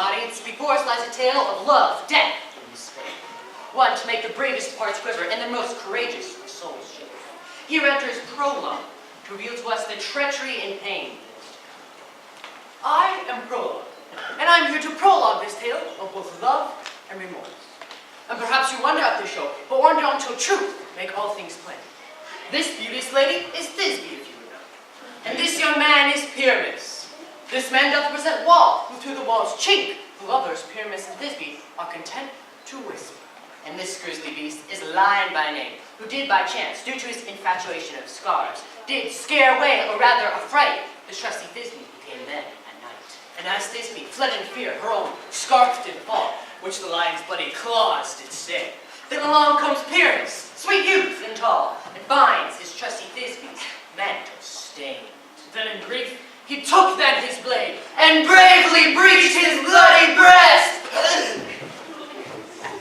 audience, before us lies a tale of love, death, and despair. One to make the bravest hearts quiver and the most courageous souls shake. Here enters Prologue, to reveal to us the treachery and pain. I am Prologue, and I'm here to prologue this tale of both love and remorse. And perhaps you wonder at this show, but wonder until truth make all things plain. This beauteous lady is Thisbe, if you would know. And this young man is Pyramus. This man doth represent Wall, who through the walls chink, who others, Pyramus and Thisbe, are content to whisper. And this grisly beast is Lion by name, who did by chance, due to his infatuation of scars, did scare away, or rather affright, the trusty Thisbe who came then at night. And as Thisbe fled in fear, her own scarf did fall, which the lion's bloody claws did stay. Then along comes Pyramus, sweet youth and tall, and finds his trusty Thisbe's mantle stained. Then in grief, he took then his blade, and bravely breached his bloody breast.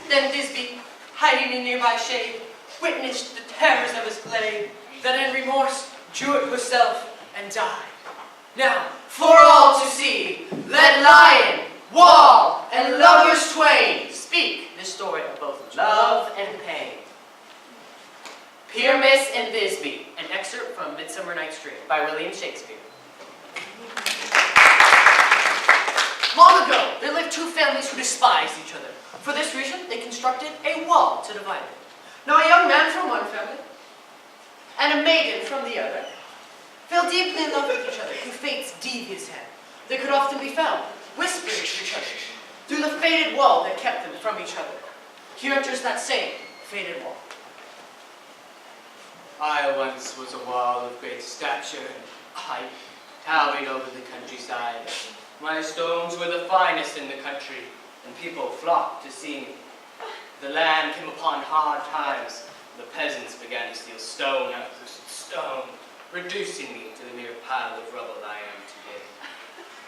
Then Thisbe, hiding in nearby shade, witnessed the terrors of his blade. Then in remorse, drew it herself and died. Now, for all to see, let Lion, Wall, and lovers twain speak this story of both love and pain. Pyramus and Thisbe, an excerpt from Midsummer Night's Dream by William Shakespeare. Long ago, there lived two families who despised each other. For this reason, they constructed a wall to divide them. Now a young man from one family and a maiden from the other fell deeply in love with each other through fate's devious hand. They could often be found whispering to each other through the fated wall that kept them from each other. Here enters that same fated wall. I once was a wall of great stature and height, towering over the countryside. My stones were the finest in the country, and people flocked to see me. The land came upon hard times. The peasants began to steal stone after stone, reducing me to the mere pile of rubble I am today.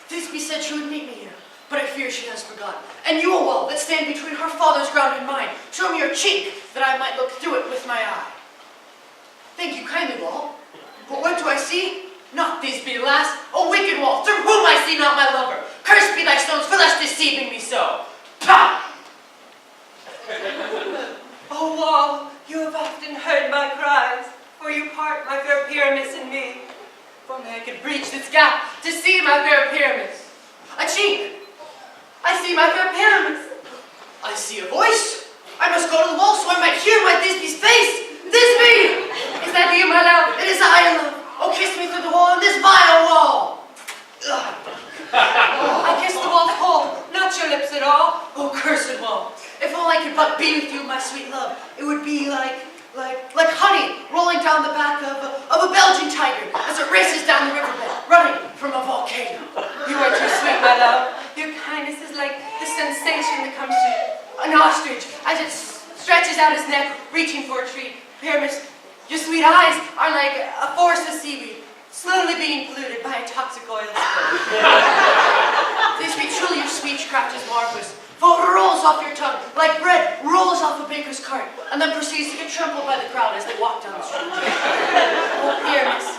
Thisbe said she would meet me here, but I fear she has forgotten. And you, a wall that stand between her father's ground and mine, show me your cheek, that I might look through it with my eye. Thank you kindly, wall. But what do I see? Not Thisbe, alas, a wicked wall, through whom I see not my lover. Cursed be thy stones for thus deceiving me so. Pah! O wall, you have often heard my cries, for you part my fair Pyramus and me. If only I could breach this gap to see my fair Pyramus. A cheek. I see my fair Pyramus. I see a voice. I must go to the wall so I might hear my Thisbe's face. Thisbe! Is that you, my love? It is I, love. Oh, kiss me through the wall in this vile wall. I kiss the wall's hole, not your lips at all. Oh, cursed wall. If only I could but be with you, my sweet love, it would be like honey rolling down the back of a Belgian tiger as it races down the riverbed, running from a volcano. You are too sweet, my love. Your kindness is like the sensation that comes to An ostrich as it stretches out its neck, reaching for a treat. Pyramus, your sweet eyes are like a forest of seaweed, slowly being polluted by a toxic oil spill. Thisbe, truly your speechcraft is marvelous, for it rolls off your tongue like bread rolls off a baker's cart, and then proceeds to get trampled by the crowd as they walk down the street. Oh, Pyramus,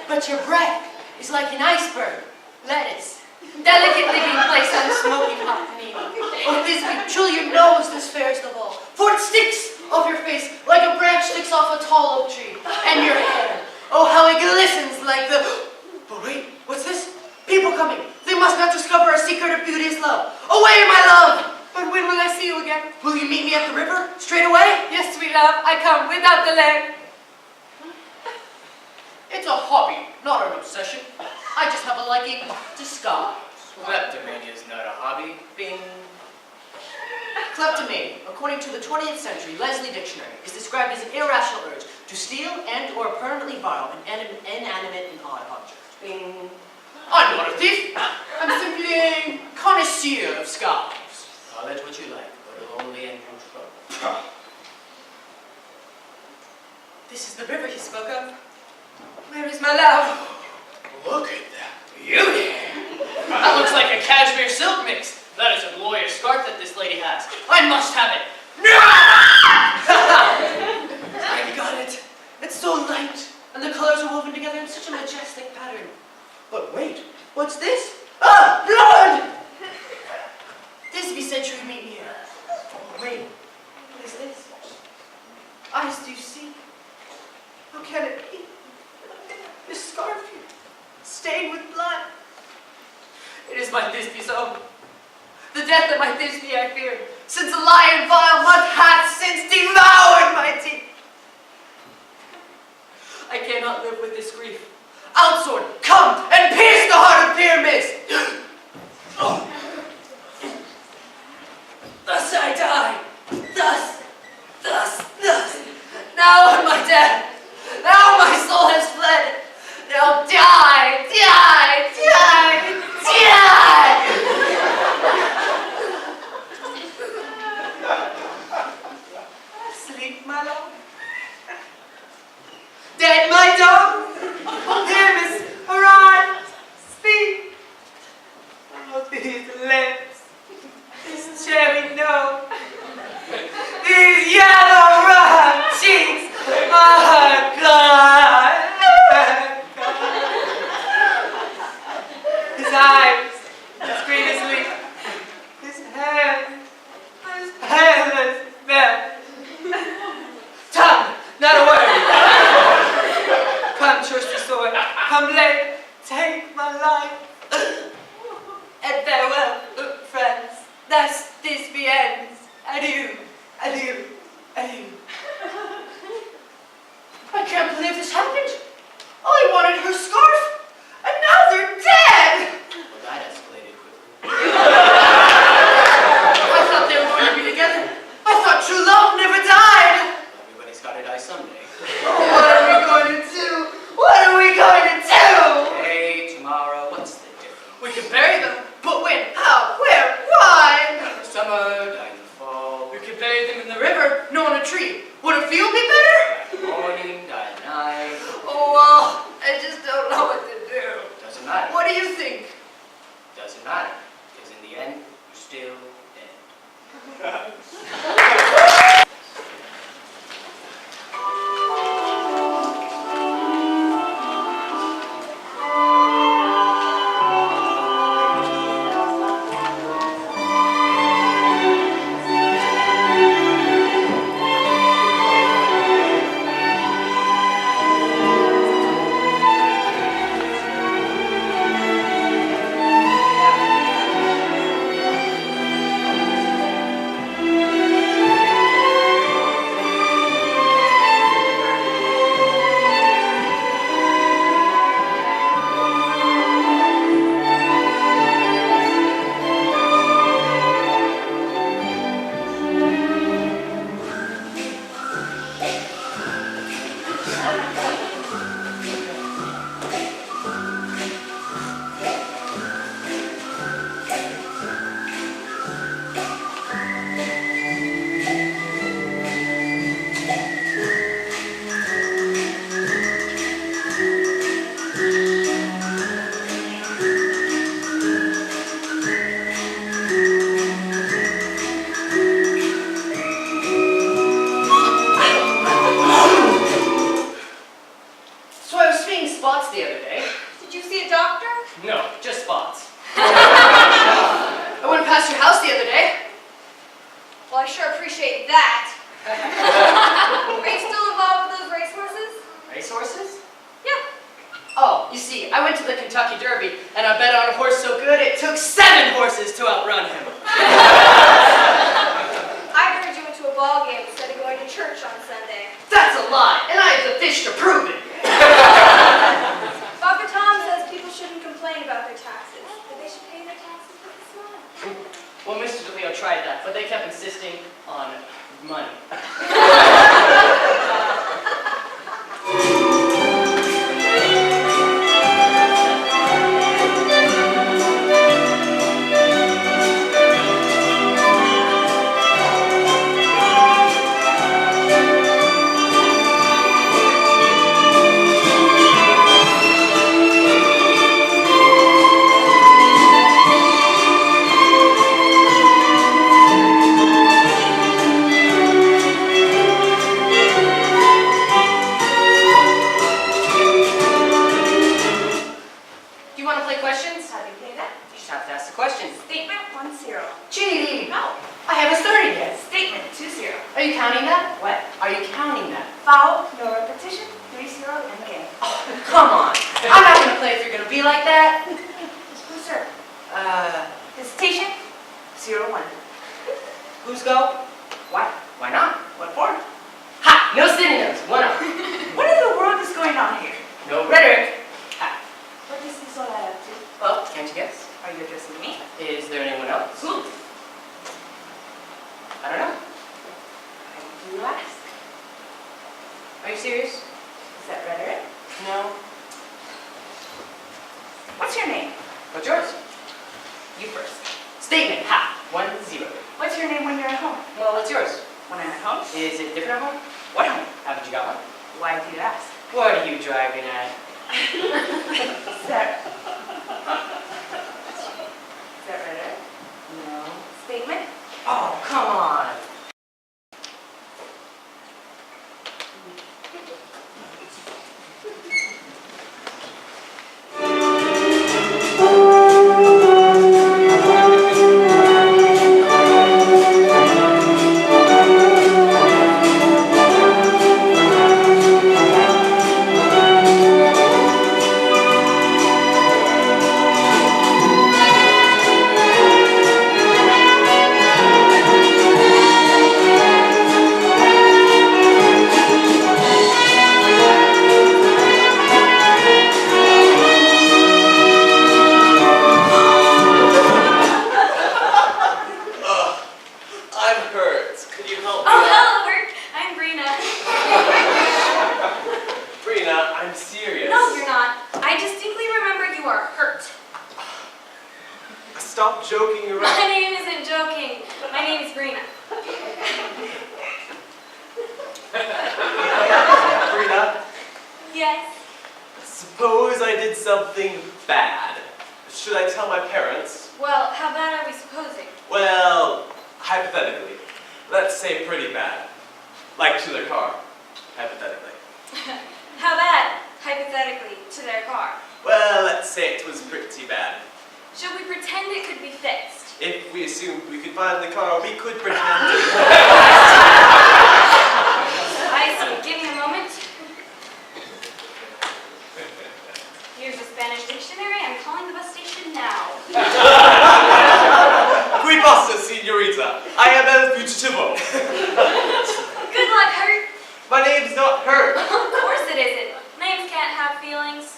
but your breath is like an iceberg, lettuce, delicately being placed on smoking hot meat. Oh, Thisbe, truly your nose is fairest of all, for it sticks off your face like a branch sticks off a tall oak tree, and your hair, oh, how it glistens like the... But wait, what's this? People coming. They must not discover our secret of beauteous love. Away, my love! But when will I see you again? Will you meet me at the river? Straight away? Yes, sweet love, I come without delay. It's a hobby, not an obsession. I just have a liking to scars. Kleptomania is not a hobby. Bing. Kleptomania, according to the 20th century Leslie Dictionary, is described as an irrational urge to steal and or permanently borrow an inanimate and odd object. Bing. I'm not a thief. I'm simply a connoisseur of scars. Call it what you like, but it'll only end in trouble. This is the river he spoke of. Where is my love? Look at that beauty! That looks like a cashmere silk mix. That is a glorious scarf that this lady has. I must have it. I got it. It's so light, and the colors are woven together in such a majestic pattern. But wait, what's this? Ah, blood! stained with blood. It is my Thisbe's own. The death of my Thisbe I fear, since a lion vile month hath since devoured my teeth. I cannot live with this grief. Outsword, come and pierce the heart of Pyramus. Thus I die. Thus. Now in my death. Now my soul has fled. Now die. Sleep, my love. Dead, my dog. Pyramus, arise. Speak. Oh, these lips. This cherry nose. These yellow rough cheeks. Oh, God. His eyes, as green as leaf. His hands, as pale as milk. Tongue, not a word. Come, trusty sword, come late, take my life. And farewell, friends. Thus this ends. Adieu, adieu, adieu. I can't believe this happened. I wanted her scarf, and now they're dead. Well, that escalated quickly. I thought they were going to be together. I thought true love never died. Everybody's got to die someday. What are we going to do? What are we going to do? Today, tomorrow, what's the difference? We can bury them, but when? How? Where? Why? Die in the summer, die in the fall. We could bury them in the river, no on a tree. Would a field be better? Die in the morning, die at night. Oh, well, I just don't know what to do. Doesn't matter. What do you think? Doesn't matter. Because in the end, you're still dead. Well, I sure appreciate that. Are you still involved with those racehorses? Racehorses? Yeah. Oh, you see, I went to the Kentucky Derby, and I bet on a horse so good it took 7 horses to outrun him. I heard you went to a ball game instead of going to church on Sunday. That's a lie, and I have the fish to prove it. Father Tom says people shouldn't complain about their taxes, but they should pay their taxes with a smile. Well, Mr. DeLeo tried that, but they kept insisting on money. Questions? How do you pay that? You just have to ask the questions. Statement 10. Gee, No. I haven't started yet. Statement 20. Are you counting that? What? Are you counting that? Foul, no repetition, 30 and game. Oh, come on. I'm not gonna play if you're gonna be like that. Who's sir? Hesitation? 01. Who's go? Why? Why not? What for? Ha! No synonyms. One up. What in the world is going on here? No rhetoric. Ha! What is this all add up to? Well, can't you guess? Are you addressing me? Is there anyone else? Who? I don't know. Why do you ask? Are you serious? Is that rhetoric? No. What's your name? What's yours? You first. Statement. Ha! 1-0. What's your name when you're at home? Well, what's yours? When I'm at home? Is it different at home? What home? Haven't you got one? Why do you ask? What are you driving at? Is that rhetoric? No. Statement? Oh, come on. Stop joking around. My name isn't joking. My name is Brina. Brina, Yes. suppose I did something bad. Should I tell my parents? Well, how bad are we supposing? Well, hypothetically. Let's say pretty bad. Like to their car, hypothetically. How bad, hypothetically, to their car? Well, let's say it was pretty bad. Should we pretend it could be fixed? If we assumed we could find the car, we could pretend I see. Give me a moment. Here's a Spanish dictionary. I'm calling the bus station now. Qui pasa, señorita? I am el fugitivo. Good luck, Hurt. My name's not Hurt. Of course it isn't. Names can't have feelings.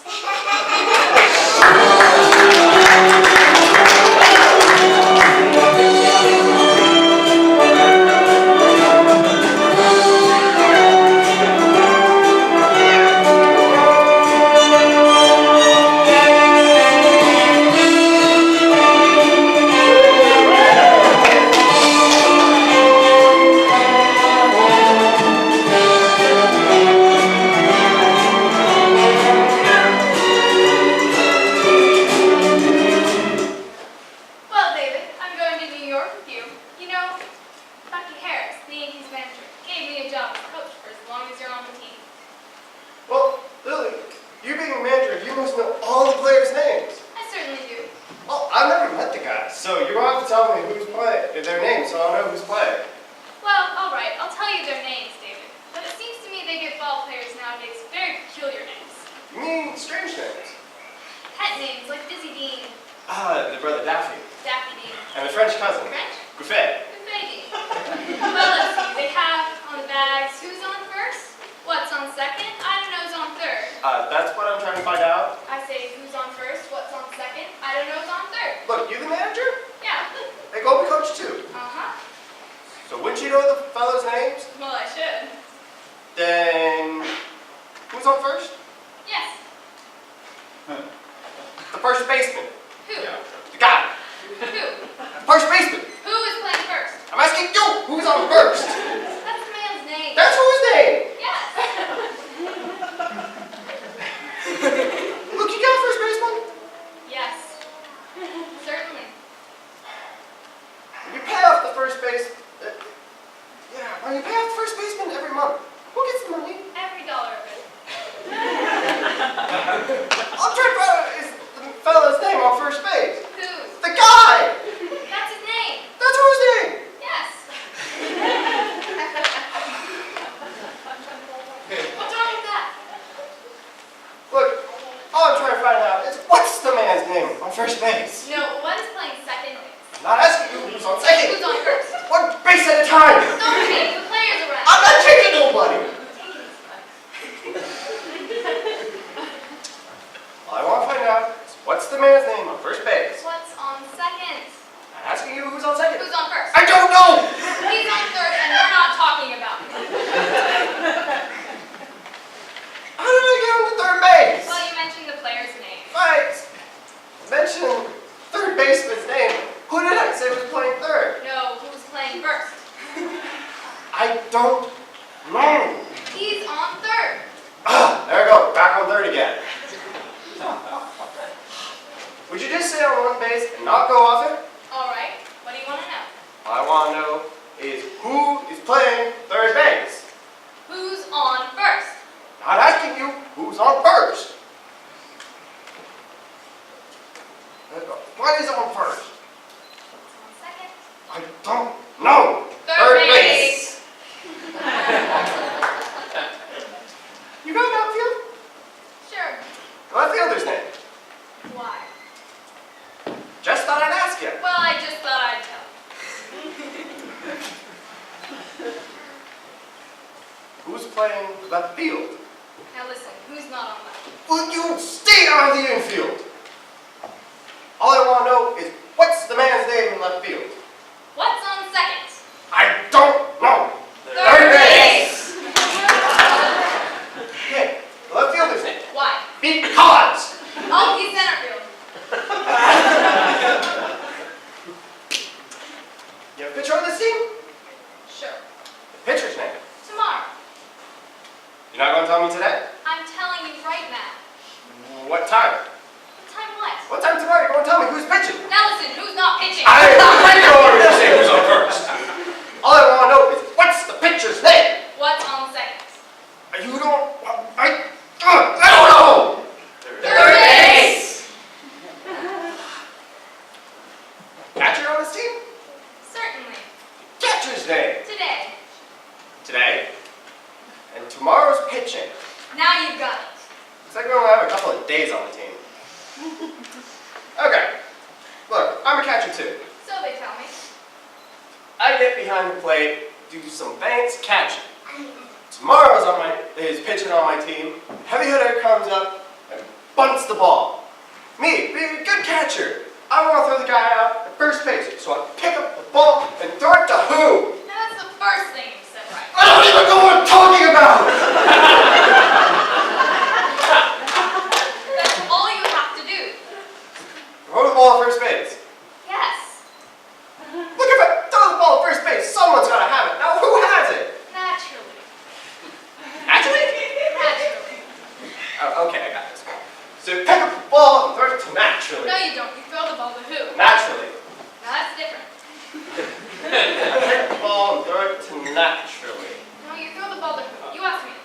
man's name on first base? No, one's playing second base. I'm not asking you who's on second. Who's on first? One base at a time. Don't change the players around. I'm not changing nobody. Take it easy, All I want to find out is what's the man's name on first base? What's on second? I'm asking you who's on second. Who's on first? I don't know. He's on third, and we're not talking about him. How did I get on the third base? Well, you mentioned the player's name. Right. Mention third baseman's name. Who did I say was playing third? No, who's playing first? I don't know. He's on third. Ah, there we go. Back on third again. Would you just stay on one base and not go off it? All right, what do you want to know? All I want to know is who is playing third base. Who's on first? Not asking you who's on first. What is on first? Who's on second? I don't know. Third base. You got an outfield? Sure. Left fielder's name. Why? Just thought I'd ask you. Well, I just thought I'd tell. Who's playing left field? Now listen, who's not on left? Will you stay out of the infield? All I want to know is what's the man's name in left field? What's on second? I don't know. Third base. Okay, the left fielder's name. Why? Because. Oh, he's center field. You have a pitcher on this team? Sure. The pitcher's name. Tomorrow. You're not going to tell me today? I'm telling you right now. What time? What time what? What time tomorrow? You're going to tell me who's pitching? Now listen, who's not pitching? I know you say who's on first. All I want to know is what's the pitcher's name? What's on second? You don't. I don't know. Third base. Catcher on this team? Certainly. Catcher's name. Today. Today. And tomorrow's pitching. Now you've got it. Looks like we only have a couple of days on the team. Okay. Look, I'm a catcher too. So they tell me. I get behind the plate, do some feints, catching. Tomorrow's is pitching on my team. Heavy hitter comes up and bunts the ball. Me, being a good catcher, I want to throw the guy out at first base, so I pick up the ball and throw it to who? Now that's the first thing you said right. I don't even know what I'm talking about! That's all you have to do. Throw the ball at first base. Yes. Look, if I throw the ball at first base, someone's got to have it. Now, who has it? Naturally. Actually? Naturally. Oh, okay, I got this. So pick up the ball and throw it to naturally. No, you don't. You throw the ball to who? Naturally. Now that's different. Pick the ball and throw it to naturally. No, you throw the ball to who? You ask me.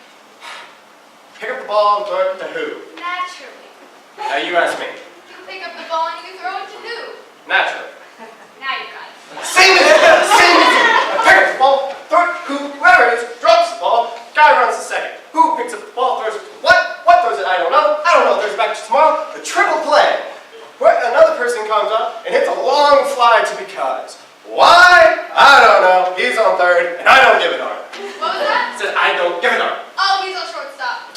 Pick up the ball and throw it to who? Naturally. Now you ask me. You pick up the ball and you throw it to who? Naturally. Now you got it. Same as you. I pick up the ball, throw it to whoever it is, drops the ball, guy runs to second. Who picks up the ball, throws it? What throws it? I don't know. I don't know. Throws it back to tomorrow. A triple play. Where another person comes up and hits a long fly to because. Why? I don't know. He's on third, and I don't give a darn. What was that? Says I don't give a darn. Oh, he's on shortstop.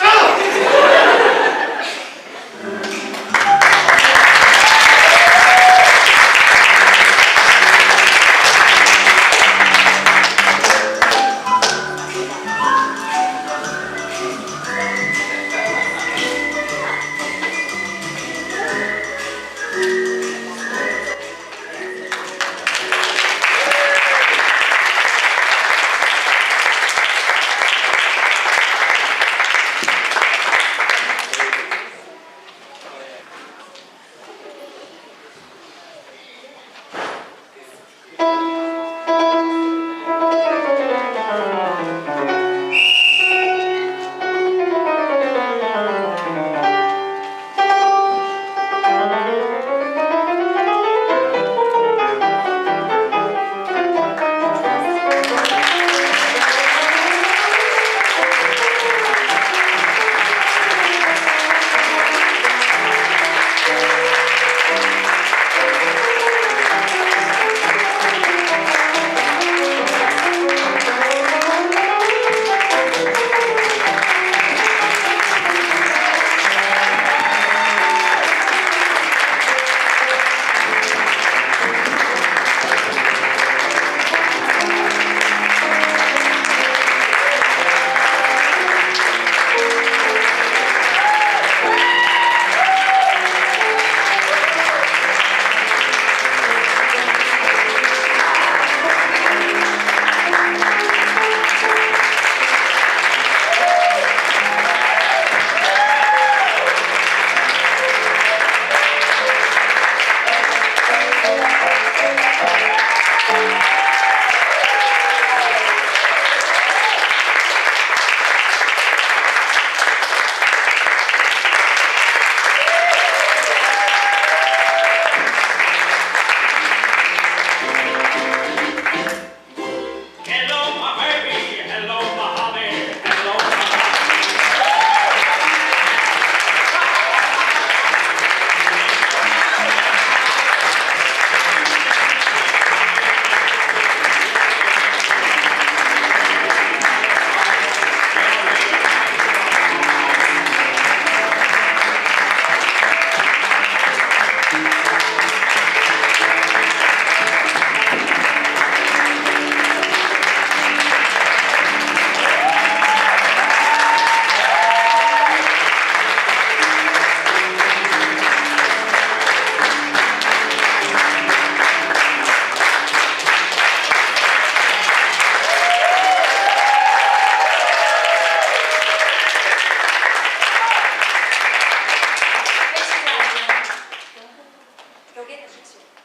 Go get her, sister.